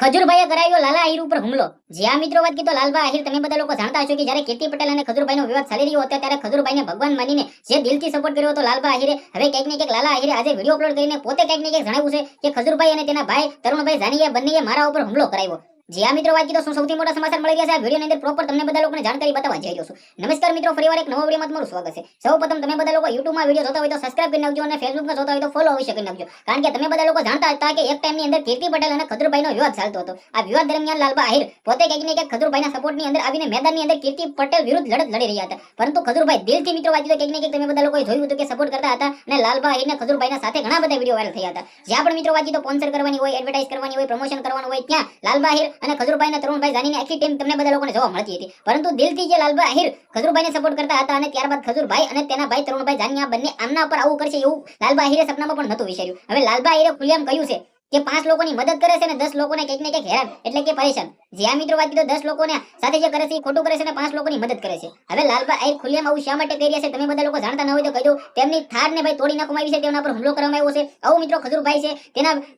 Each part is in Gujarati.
ખજૂરભાઈએ કરાવ્યો લાલા આહિર ઉપર હુમલો. જ્યાં મિત્રો વાત કીધો લાલબા આહિર, તમે બધા લોકો જાણતા હશો કે જ્યારે કીર્તિ પટેલ અને ખજૂરભાઈનો વિવાદ ચાલી રહ્યો હતો ત્યારે ખજૂરભાઈને ભગવાન માનીને જે દિલથી સપોર્ટ કર્યો હતો લાલબા આહિરે, હવે કંઈક ને કંઈક લાલા આહિરે આજે વિડીયો અપલોડ કરીને પોતે કંઈક ને કંઈક જણાવ્યું છે કે ખજૂરભાઈ અને તેના ભાઈ તરુણભાઈ જાનીએ બંનેએ મારા ઉપર હુમલો કરાવ્યો. જ્યાં મિત્રો વાત કીધો શું સૌથી મોટા સમાચાર મળી ગયા છે આ વિડીયોની અંદર પ્રોપર તમને બધા લોકોને જાણકારી બતાવવા જઈ રહ્યો છું. નમસ્કાર મિત્રો, ફરીવાર એક નવા વિડીયોમાં તમારું સ્વાગત છે. સૌપ્રથમ તમે બધા લોકો યુટ્યુબમાં વિડીયો જોતા હોય તો સબસ્ક્રાઇબ કરી નાખજો અને ફેસબુકમાં જોતા હોય તો ફોલો અવશ્ય કરી નાખજો. કારણ કે તમે બધા લોકો જાણતા હતા કે એક ટાઈમની અંદર કીર્તિ પટેલ અને ખજૂરભાઈનો વિવાદ ચાલતો હતો. આ વિવાદ દરમિયાન લાલબા આહિર પોતે કંઈક ને કંઈક ખજૂરભાઈના સપોર્ટની અંદર આવીને મેદાનની અંદર કીર્તિ પટેલ વિરુદ્ધ લડત લડી રહ્યા હતા. પરંતુ ખજૂરભાઈ દિલથી મિત્રો વાત કીધો કંઈક ને કંઈક તમે બધા લોકોએ જોયું હતું કે સપોર્ટ કરતા હતા અને લાલબા આહિરને ખજૂરભાઈના સાથે ઘણા બધા વિડીયો વાયરલ થયા હતા. જ્યાં પણ મિત્રો વાત કીધો સ્પોન્સર કરવાની હોય, એડવર્ટાઇઝ કરવાની હોય, પ્રમોશન કરવાનું હોય, ત્યાં લાલબા આહિર અને ખજૂરભાઈને તરુણભાઈ જાનીને આખી ટીમ તમને બધા લોકોને જોવા મળતી હતી. પરંતુ દિલથી જે લાલબા આહિર ખજૂરભાઈને સપોર્ટ કરતા હતા અને ત્યારબાદ ખજૂરભાઈ અને તેના ભાઈ તરુણભાઈ જાની આ બંને આમના પર આવું કરશે એવું લાલબા આહિરે સપનામાં પણ નહોતું વિચાર્યું. હવે લાલબા આહિરે ખુલ્લેઆમ કહ્યું છે કે 5 લોકોની મદદ કરે છે અને 10 લોકોને કંઈક ને કંઈક હેરાન એટલે કે પરેશાન. જ્યાં મિત્રો વાત કીધો 10 લોકોને સાથે જે કરે છે એ ખોટું કરે છે અને 5 લોકોની મદદ કરે છે. હવે લાલબા આહિર ખુલ્લેઆમ આવું શા માટે કરી રહ્યા છે તમે બધા લોકો જાણતા ન હોય તો કહી દઉં. તેમની થારને ભાઈ તોડી નાખવામાં આવી છે, તેના પર હુમલો કરવામાં આવ્યો છે. આવું મિત્રો ખજૂરભાઈ છે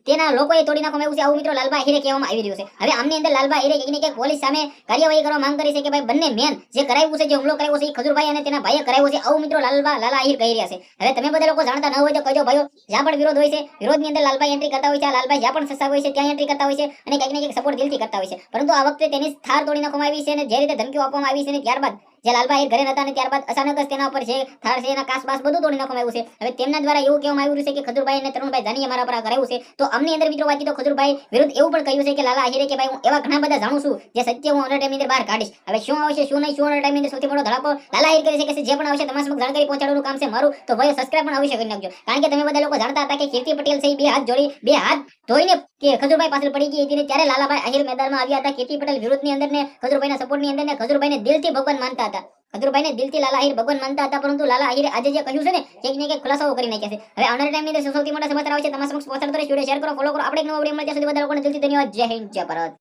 તેના લોકોએ તોડી નાખવામાં આવ્યું છે. આવું મિત્રો લાલબા આહિરે કહેવામાં આવી રહ્યું છે. હવે આમની અંદર લાલબા આહિરે કંઈક ને કંઈક પોલીસ સામે કાર્યવાહી કરવા માંગ કરી છે કે ભાઈ બંને મેન જે કરાવ્યું છે, જે હુમલો કરાવ્યો છે એ ખજૂરભાઈ અને તેના ભાઈએ કરાવ્યો છે. આવું મિત્રો લાલા આહિર કહી રહ્યા છે. હવે તમે બધા લોકો જાણતા ન હોય તો કહી દો ભાઈઓ, જ્યાં પણ વિરોધ હોય છે વિરોધની અંદર લાલભાઈ એન્ટ્રી કરતા હોય છે. લાલભાઈ જ્યાં પણ સસ્તા હોય છે ત્યાં એન્ટ્રી કરતા હોય છે અને કંઈક ને કંઈક સપોર્ટ દિલથી કરતા હોય છે. પરંતુ આ વખતે તેની થાર તોડી નાખવામાં આવી છે અને જે રીતે ધમકીઓ આપવામાં આવી છે અને ત્યારબાદ જે લાલબા આહિર ઘરે હતા અને ત્યારબાદ અચાનક જ તેના ઉપર જે થાર છે એના કાસબાસ બધું તોડી નાખવામાં આવ્યું છે. હવે તેમના દ્વારા એવું કહેવામાં આવ્યું છે કે ખજૂરભાઈ અને તરુણભાઈ જાનીએ મારા પર કરાવ્યું છે. તો અમની અંદર મિત્રો વાત તો ખજૂરભાઈ વિરુદ્ધ એવું પણ કહ્યું છે કે લાલા આહિરે કે ભાઈ હું એવા ઘણા બધા જાણું છું જે સત્ય હું અંડર ટાઈમની અંદર બહાર કાઢીશ. હવે શું આવશે શું નહીં, શું અંડર ટાઈમની અંદર સૌથી મોટો ધડાકો લાલા આહિર કરી શકે છે. જે પણ આવશે તમારા સમક્ષ જાણકારી પહોંચાડવાનું કામ છે મારું. તો ભાઈ સબસ્ક્રાઇબ પણ અવશ્ય કરી નાખજો. કારણ કે તમે બધા લોકો જાણતા હતા કે કીર્તિ પટેલ છે બે હાથ જોડી બે હાથ ધોઈને કે ખજૂરભાઈ પાછળ પડી ગઈ હતી ત્યારે લાલાભાઈ આહિર મેદાનમાં આવ્યા હતા કીર્તિ પટેલ વિરુદ્ધની અંદર ને ખજૂરભાઈના સપોર્ટની અંદર ને ખજૂરભાઈને દિલથી ભગવાન માનતા હતા. ખજૂરભાઈને દિલથી લાલા આહિર ભગવાન માનતા હતા. પરંતુ લાલા આહિરે આજે જે કહ્યું છે ને કંઈક ને કંઈક ખુલાસાઓ કરી નાખ્યા છે. હવે આવનારા ટાઈમની અંદર સૌથી મોટા સમાચાર આવશે તમારા સમક્ષ પહોંચાડતો રહીશ. વિડીયો શેર કરો, ફોલો કરો. આપણે એક નવો વિડીયો મળે ત્યાં સુધી બધા લોકોને દિલથી ધન્યવાદ. જય હિન્દ, જય ભારત.